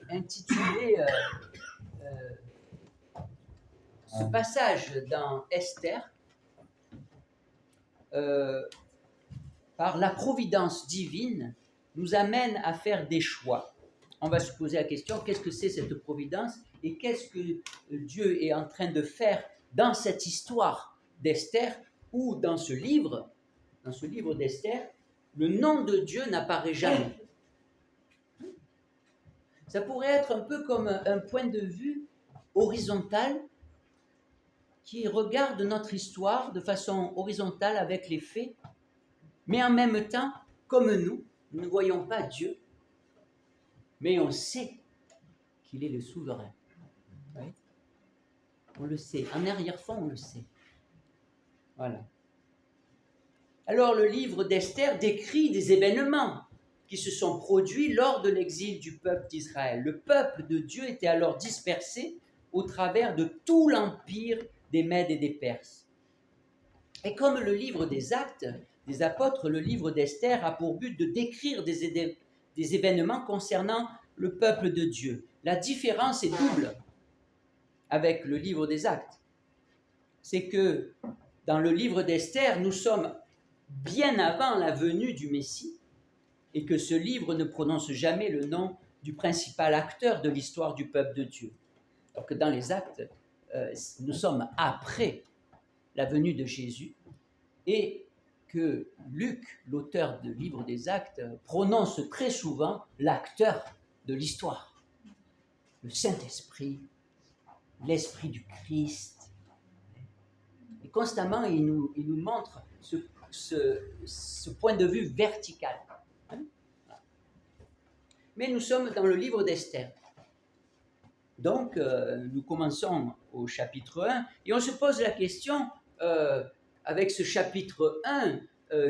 intitulé ce passage dans Esther par la providence divine nous amène à faire des choix. On va se poser la question, qu'est-ce que c'est cette providence et qu'est-ce que Dieu est en train de faire dans cette histoire d'Esther ou dans ce livre d'Esther, le nom de Dieu n'apparaît jamais. Ça pourrait être un peu comme un point de vue horizontal qui regarde notre histoire de façon horizontale avec les faits, mais en même temps, comme nous ne voyons pas Dieu, mais on sait qu'il est le souverain. Oui. On le sait, en arrière-fond, on le sait. Voilà. Alors, le livre d'Esther décrit des événements qui se sont produits lors de l'exil du peuple d'Israël. Le peuple de Dieu était alors dispersé au travers de tout l'empire des Mèdes et des Perses. Et comme le livre des Actes des Apôtres, le livre d'Esther a pour but de décrire des événements concernant le peuple de Dieu. La différence est double avec le livre des Actes. C'est que dans le livre d'Esther, nous sommes bien avant la venue du Messie et que ce livre ne prononce jamais le nom du principal acteur de l'histoire du peuple de Dieu. Alors que dans les Actes, nous sommes après la venue de Jésus et que Luc, l'auteur du livre des Actes, prononce très souvent l'acteur de l'histoire, le Saint-Esprit, l'Esprit du Christ. Et constamment, il nous montre ce point de vue vertical. Mais nous sommes dans le livre d'Esther. Donc, nous commençons au chapitre 1 et on se pose la question, avec ce chapitre 1,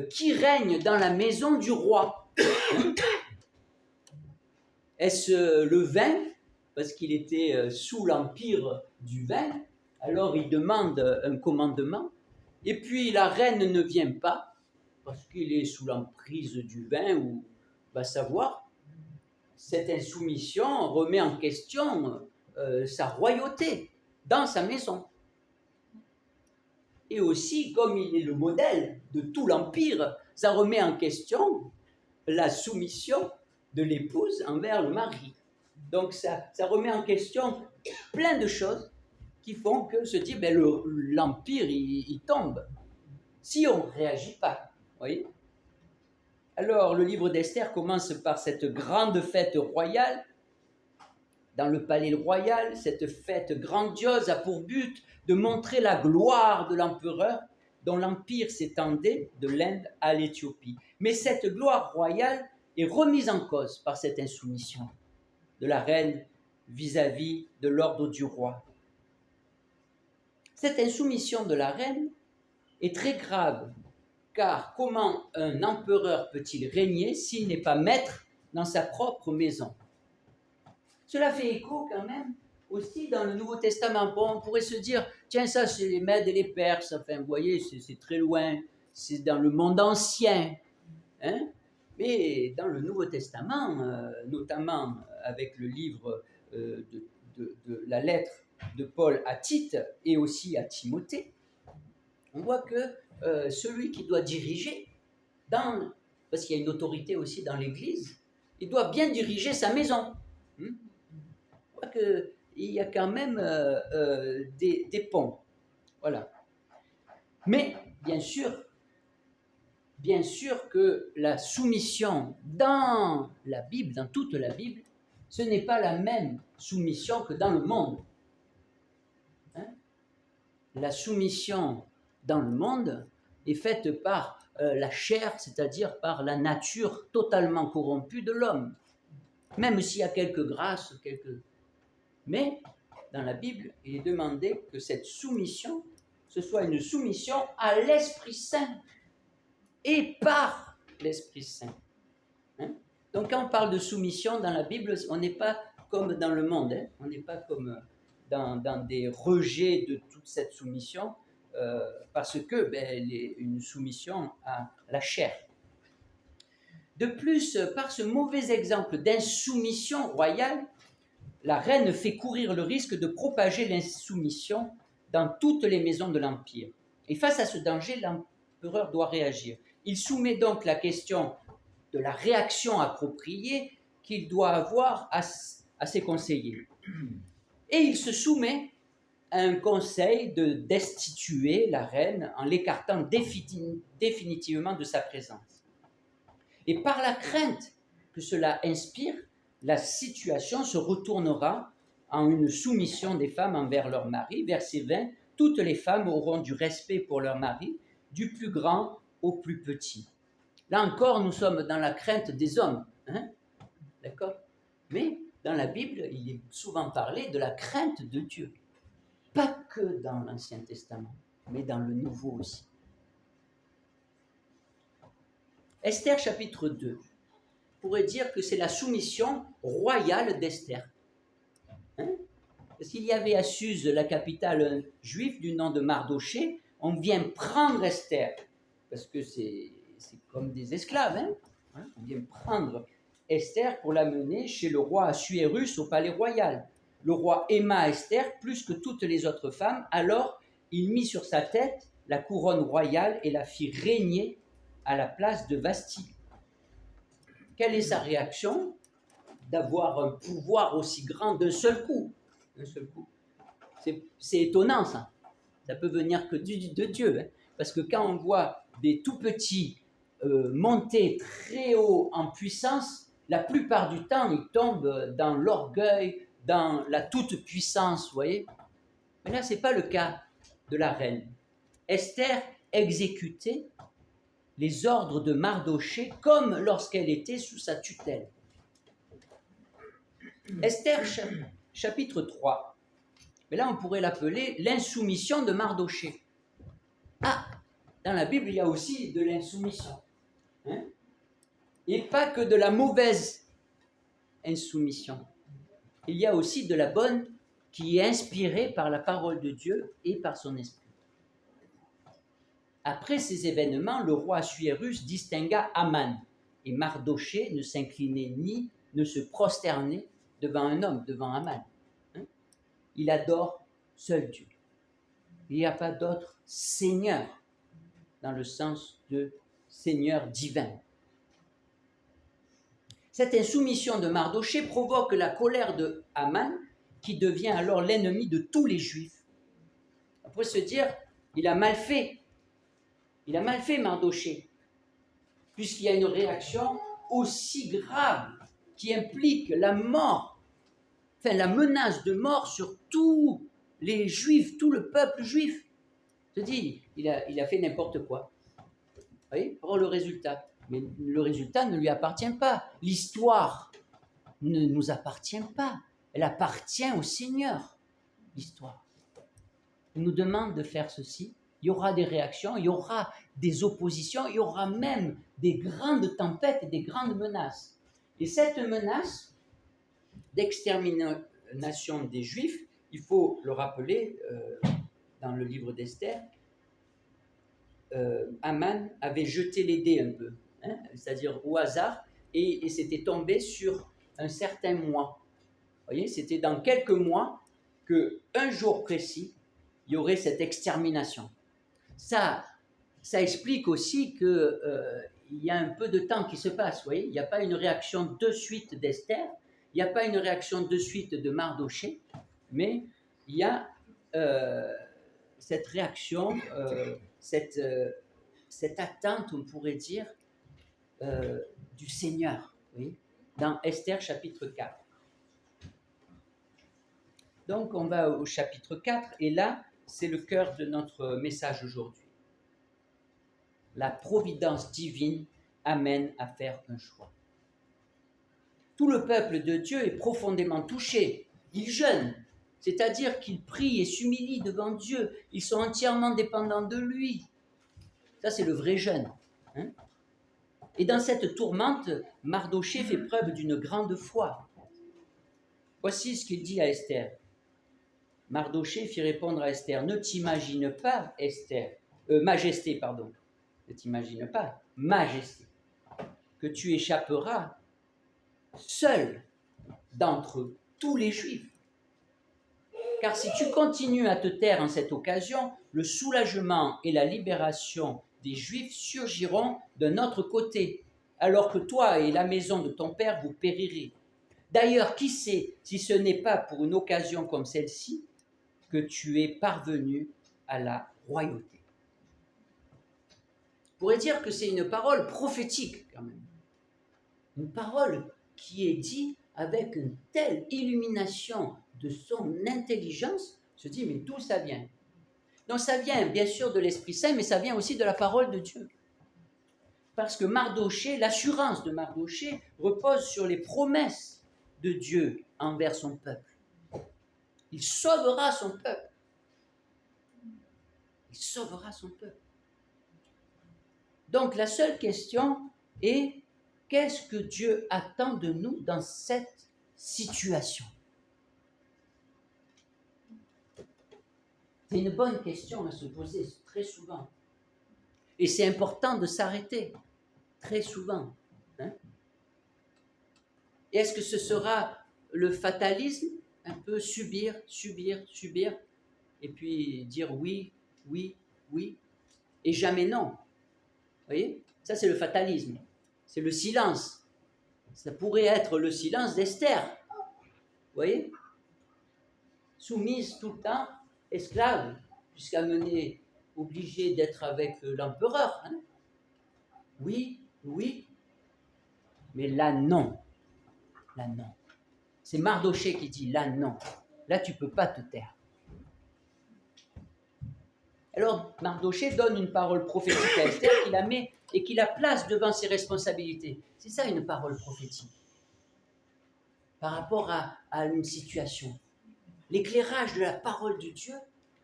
qui règne dans la maison du roi? Est-ce le vin? Parce qu'il était sous l'empire du vin, alors il demande un commandement. Et puis la reine ne vient pas, parce qu'il est sous l'emprise du vin, ou va savoir. Cette insoumission remet en question sa royauté dans sa maison. Et aussi, comme il est le modèle de tout l'empire, ça remet en question la soumission de l'épouse envers le mari. Donc ça remet en question plein de choses qui font que se dit, l'empire, il tombe. Si on ne réagit pas, vous voyez. Alors, le livre d'Esther commence par cette grande fête royale. Dans le palais royal, cette fête grandiose a pour but de montrer la gloire de l'empereur dont l'empire s'étendait de l'Inde à l'Éthiopie. Mais cette gloire royale est remise en cause par cette insoumission de la reine vis-à-vis de l'ordre du roi. Cette insoumission de la reine est très grave, car comment un empereur peut-il régner s'il n'est pas maître dans sa propre maison? Cela fait écho quand même aussi dans le Nouveau Testament. Bon, on pourrait se dire, tiens, ça c'est les Mèdes et les Perses, enfin vous voyez, c'est très loin, c'est dans le monde ancien. Hein? Mais dans le Nouveau Testament, notamment avec le livre de la lettre de Paul à Tite et aussi à Timothée, on voit que celui qui doit diriger, parce qu'il y a une autorité aussi dans l'Église, il doit bien diriger sa maison. On voit qu'il y a quand même des ponts. Voilà. Mais, bien sûr que la soumission dans la Bible, dans toute la Bible, ce n'est pas la même soumission que dans le monde. Hein? La soumission dans le monde est faite par la chair, c'est-à-dire par la nature totalement corrompue de l'homme. Même s'il y a quelques grâces, mais dans la Bible, il est demandé que cette soumission, ce soit une soumission à l'Esprit Saint et par l'Esprit Saint. Hein? Donc quand on parle de soumission dans la Bible, on n'est pas comme dans le monde, hein? On n'est pas comme dans des rejets de toute cette soumission, parce que elle est une soumission à la chair. De plus, par ce mauvais exemple d'insoumission royale, la reine fait courir le risque de propager l'insoumission dans toutes les maisons de l'Empire. Et face à ce danger, l'empereur doit réagir. Il soumet donc la question de la réaction appropriée qu'il doit avoir à ses conseillers. Et il se soumet à un conseil de destituer la reine en l'écartant définitivement de sa présence. Et par la crainte que cela inspire, la situation se retournera en une soumission des femmes envers leur mari. Verset 20, toutes les femmes auront du respect pour leur mari, du plus grand au plus petit. Là encore, nous sommes dans la crainte des hommes. Hein? D'accord? Mais dans la Bible, il est souvent parlé de la crainte de Dieu. Pas que dans l'Ancien Testament, mais dans le Nouveau aussi. Esther chapitre 2, on pourrait dire que c'est la soumission royale d'Esther. Hein? Parce qu'il y avait à Suse, la capitale juive du nom de Mardoché, on vient prendre Esther, parce que c'est comme des esclaves, hein? On vient prendre Esther pour l'amener chez le roi Assuérus au palais royal. Le roi aima Esther plus que toutes les autres femmes, alors il mit sur sa tête la couronne royale et la fit régner à la place de Vasthi. Quelle est sa réaction? D'avoir un pouvoir aussi grand d'un seul coup. D'un seul coup. C'est étonnant ça. Ça peut venir que de Dieu. Hein? Parce que quand on voit des tout petits monter très haut en puissance, la plupart du temps, ils tombent dans l'orgueil, dans la toute-puissance, vous voyez. Mais là, ce n'est pas le cas de la reine. Esther exécutait les ordres de Mardoché comme lorsqu'elle était sous sa tutelle. Esther chapitre 3. Mais là, on pourrait l'appeler l'insoumission de Mardoché. Ah, dans la Bible, il y a aussi de l'insoumission. Hein? Et pas que de la mauvaise insoumission. Il y a aussi de la bonne qui est inspirée par la parole de Dieu et par son esprit. Après ces événements, le roi Assuérus distingua Aman, et Mardoché ne s'inclinait ni ne se prosternait devant un homme, devant Aman. Hein? Il adore seul Dieu. Il n'y a pas d'autre Seigneur, dans le sens de Seigneur divin. Cette insoumission de Mardoché provoque la colère de Aman, qui devient alors l'ennemi de tous les Juifs. On pourrait se dire, il a mal fait Mardoché, puisqu'il y a une réaction aussi grave qui implique la mort, enfin la menace de mort sur tous les Juifs, tout le peuple juif. Je dis, il a fait n'importe quoi. Vous voyez, pour le résultat. Mais le résultat ne lui appartient pas. L'histoire ne nous appartient pas. Elle appartient au Seigneur, l'histoire. Il nous demande de faire ceci. Il y aura des réactions, il y aura des oppositions, il y aura même des grandes tempêtes et des grandes menaces. Et cette menace d'extermination des Juifs, il faut le rappeler dans le livre d'Esther, Aman avait jeté les dés un peu, hein, c'est-à-dire au hasard, et c'était tombé sur un certain mois. Vous voyez, c'était dans quelques mois qu'un jour précis, il y aurait cette extermination. Ça explique aussi qu'il y a un peu de temps qui se passe, vous voyez. Il n'y a pas une réaction de suite d'Esther, il n'y a pas une réaction de suite de Mardoché, mais il y a cette réaction, cette attente, on pourrait dire, du Seigneur, oui, dans Esther chapitre 4. Donc on va au chapitre 4, et là, c'est le cœur de notre message aujourd'hui. La providence divine amène à faire un choix. Tout le peuple de Dieu est profondément touché. Il jeûne, c'est-à-dire qu'il prie et s'humilie devant Dieu. Ils sont entièrement dépendants de lui. Ça, c'est le vrai jeûne. Hein? Et dans cette tourmente, Mardoché fait preuve d'une grande foi. Voici ce qu'il dit à Esther. Mardoché fit répondre à Esther, « Ne t'imagine pas, Majesté, ne t'imagine pas, Majesté, que tu échapperas seul d'entre eux, tous les Juifs. Car si tu continues à te taire en cette occasion, le soulagement et la libération des Juifs surgiront d'un autre côté, alors que toi et la maison de ton père vous périrez. D'ailleurs, qui sait si ce n'est pas pour une occasion comme celle-ci que tu es parvenu à la royauté. On pourrait dire que c'est une parole prophétique quand même. Une parole qui est dite avec une telle illumination de son intelligence, se dit mais d'où ça vient? Donc ça vient bien sûr de l'Esprit Saint, mais ça vient aussi de la parole de Dieu. Parce que Mardochée, l'assurance de Mardochée repose sur les promesses de Dieu envers son peuple. Il sauvera son peuple. Il sauvera son peuple. Donc la seule question est, qu'est-ce que Dieu attend de nous dans cette situation? C'est une bonne question à se poser très souvent. Et c'est important de s'arrêter très souvent. Hein? Et est-ce que ce sera le fatalisme, un peu subir, et puis dire oui, oui, oui, et jamais non? Vous voyez? Ça, c'est le fatalisme. C'est le silence. Ça pourrait être le silence d'Esther. Vous voyez? Soumise tout le temps, esclave, jusqu'à mener, obligée d'être avec l'empereur. Hein? Oui, oui, mais là, non. Là, non. C'est Mardochée qui dit là, non. Là, tu ne peux pas te taire. Alors, Mardochée donne une parole prophétique à Esther qui la met et qui la place devant ses responsabilités. C'est ça une parole prophétique. Par rapport à une situation. L'éclairage de la parole de Dieu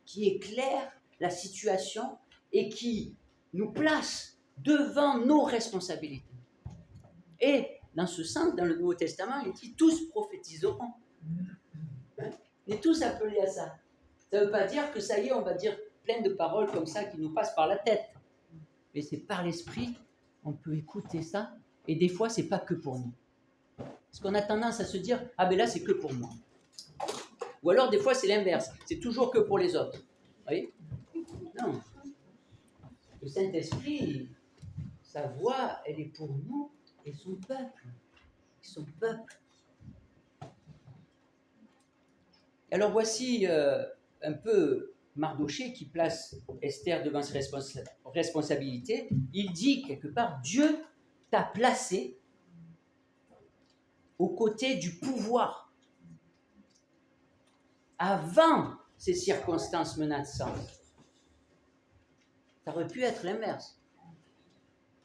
qui éclaire la situation et qui nous place devant nos responsabilités. Et dans ce sens, dans le Nouveau Testament, il dit tous prophétiseront. Hein? On est tous appelés à ça. Ça ne veut pas dire que ça y est, on va dire plein de paroles comme ça qui nous passent par la tête. Mais c'est par l'esprit, on peut écouter ça, et des fois, c'est pas que pour nous. Parce qu'on a tendance à se dire, ah ben là, c'est que pour moi. Ou alors, des fois, c'est l'inverse, c'est toujours que pour les autres. Vous voyez? Non. Le Saint-Esprit, sa voix, elle est pour nous et son peuple. Son peuple. Alors voici un peu Mardochée qui place Esther devant ses responsabilités. Il dit quelque part, Dieu t'a placé aux côtés du pouvoir avant ces circonstances menaçantes. Ça aurait pu être l'inverse.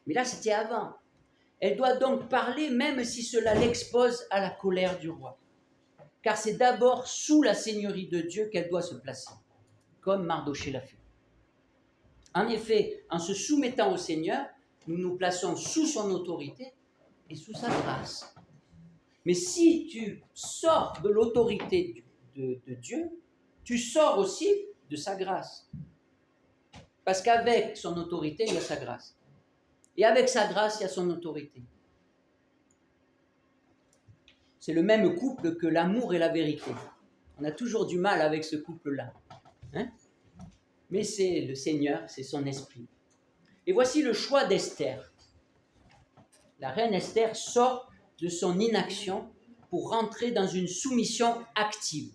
Mais là, c'était avant. Elle doit donc parler même si cela l'expose à la colère du roi. Car c'est d'abord sous la seigneurie de Dieu qu'elle doit se placer, comme Mardochée l'a fait. En effet, en se soumettant au Seigneur, nous nous plaçons sous son autorité et sous sa grâce. Mais si tu sors de l'autorité de Dieu, tu sors aussi de sa grâce. Parce qu'avec son autorité, il y a sa grâce. Et avec sa grâce, il y a son autorité. C'est le même couple que l'amour et la vérité. On a toujours du mal avec ce couple-là. Hein? Mais c'est le Seigneur, c'est son esprit. Et voici le choix d'Esther. La reine Esther sort de son inaction pour rentrer dans une soumission active.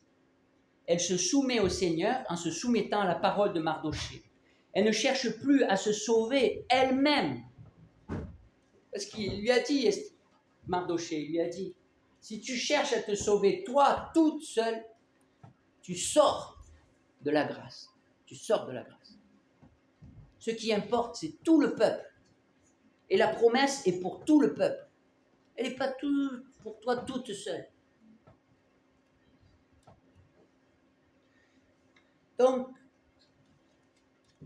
Elle se soumet au Seigneur en se soumettant à la parole de Mardochée. Elle ne cherche plus à se sauver elle-même. Parce qu'il lui a dit, Mardochée, il lui a dit, si tu cherches à te sauver toi, toute seule, tu sors de la grâce. Tu sors de la grâce. Ce qui importe, c'est tout le peuple. Et la promesse est pour tout le peuple. Elle n'est pas pour toi toute seule. Donc,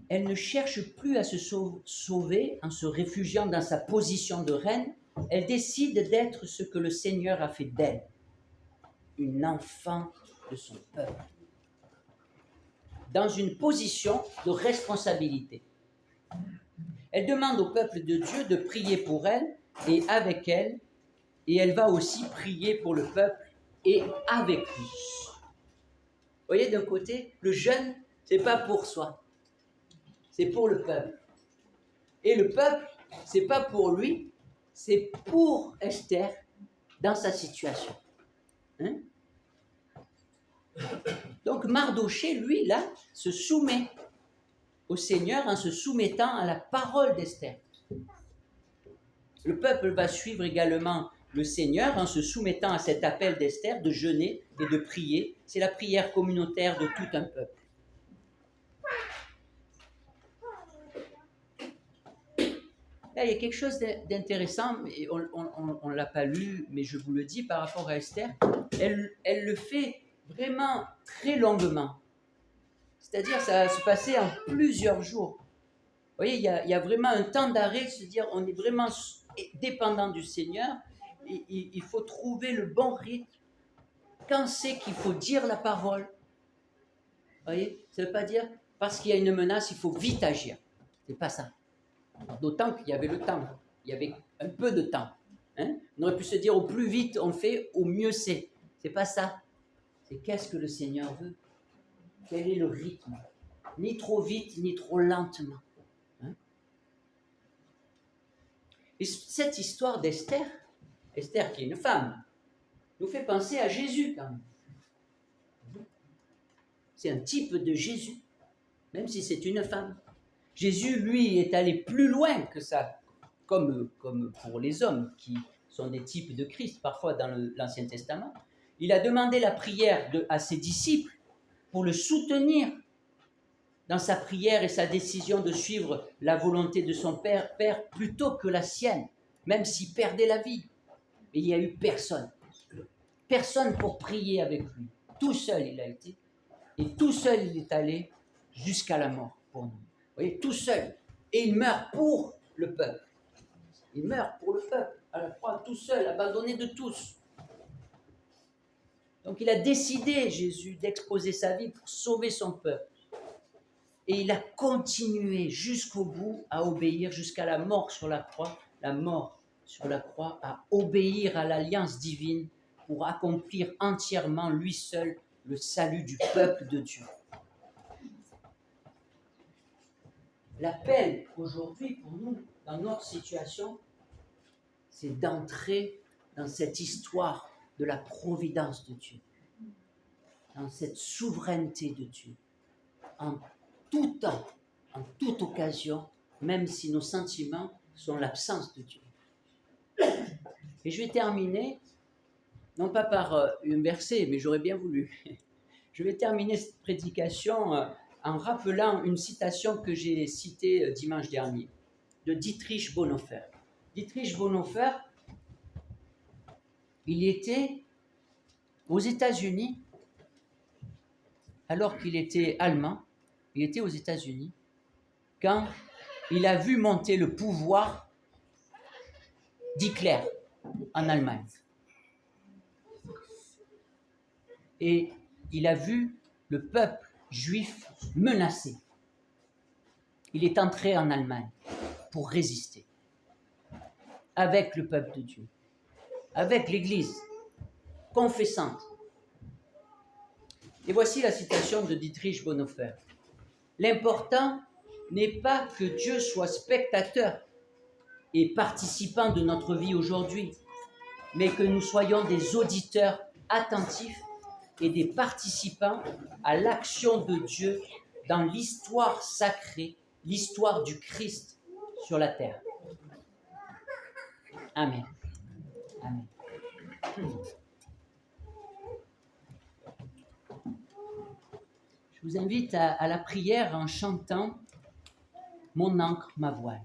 elle ne cherche plus à se sauver en se réfugiant dans sa position de reine. Elle décide d'être ce que le Seigneur a fait d'elle, une enfant de son peuple, dans une position de responsabilité. Elle demande au peuple de Dieu de prier pour elle et avec elle, et elle va aussi prier pour le peuple et avec lui. Vous voyez, d'un côté, le jeûne, c'est pas pour soi, c'est pour le peuple. Et le peuple, c'est pas pour lui, c'est pour Esther dans sa situation. Hein? Donc Mardochée, lui, là, se soumet au Seigneur en se soumettant à la parole d'Esther. Le peuple va suivre également le Seigneur en se soumettant à cet appel d'Esther de jeûner et de prier. C'est la prière communautaire de tout un peuple. Là, il y a quelque chose d'intéressant, mais on ne l'a pas lu, mais je vous le dis par rapport à Esther. Elle le fait vraiment très longuement. C'est-à-dire, ça va se passer en plusieurs jours. Vous voyez, il y a vraiment un temps d'arrêt, c'est-à-dire on est vraiment dépendant du Seigneur. Il faut trouver le bon rythme. Quand c'est qu'il faut dire la parole? Vous voyez, ça ne veut pas dire parce qu'il y a une menace, il faut vite agir. Ce n'est pas ça. D'autant qu'il y avait le temps. Il y avait un peu de temps. Hein? On aurait pu se dire au plus vite on fait, au mieux c'est. Ce n'est pas ça. C'est qu'est-ce que le Seigneur veut? Quel est le rythme? Ni trop vite, ni trop lentement. Hein? Et cette histoire d'Esther, Esther qui est une femme, nous fait penser à Jésus quand même. C'est un type de Jésus, même si c'est une femme. Jésus, lui, est allé plus loin que ça, comme pour les hommes qui sont des types de Christ, parfois dans l'Ancien Testament. Il a demandé la prière à ses disciples pour le soutenir dans sa prière et sa décision de suivre la volonté de son Père plutôt que la sienne, même s'il perdait la vie. Mais il n'y a eu personne. Personne pour prier avec lui. Tout seul il a été. Et tout seul il est allé jusqu'à la mort pour nous. Vous voyez, tout seul. Et il meurt pour le peuple. Il meurt pour le peuple, à la croix, tout seul, abandonné de tous. Donc il a décidé, Jésus, d'exposer sa vie pour sauver son peuple. Et il a continué jusqu'au bout à obéir, jusqu'à la mort sur la croix, à obéir à l'alliance divine pour accomplir entièrement, lui seul, le salut du peuple de Dieu. L'appel aujourd'hui pour nous, dans notre situation, c'est d'entrer dans cette histoire de la providence de Dieu, dans cette souveraineté de Dieu, en tout temps, en toute occasion, même si nos sentiments sont l'absence de Dieu. Et je vais terminer, non pas par un verset, mais j'aurais bien voulu. Je vais terminer cette prédication en rappelant une citation que j'ai citée dimanche dernier, de Dietrich Bonhoeffer. Dietrich Bonhoeffer, il était aux États-Unis, alors qu'il était allemand, il était aux États-Unis, quand il a vu monter le pouvoir d'Hitler en Allemagne. Et il a vu le peuple juif menacé. Il est entré en Allemagne pour résister avec le peuple de Dieu, avec l'Église confessante. Et voici la citation de Dietrich Bonhoeffer. L'important n'est pas que Dieu soit spectateur et participant de notre vie aujourd'hui, mais que nous soyons des auditeurs attentifs et des participants à l'action de Dieu dans l'histoire sacrée, l'histoire du Christ sur la terre. Amen. Amen. Je vous invite à la prière en chantant « Mon ancre, ma voile ».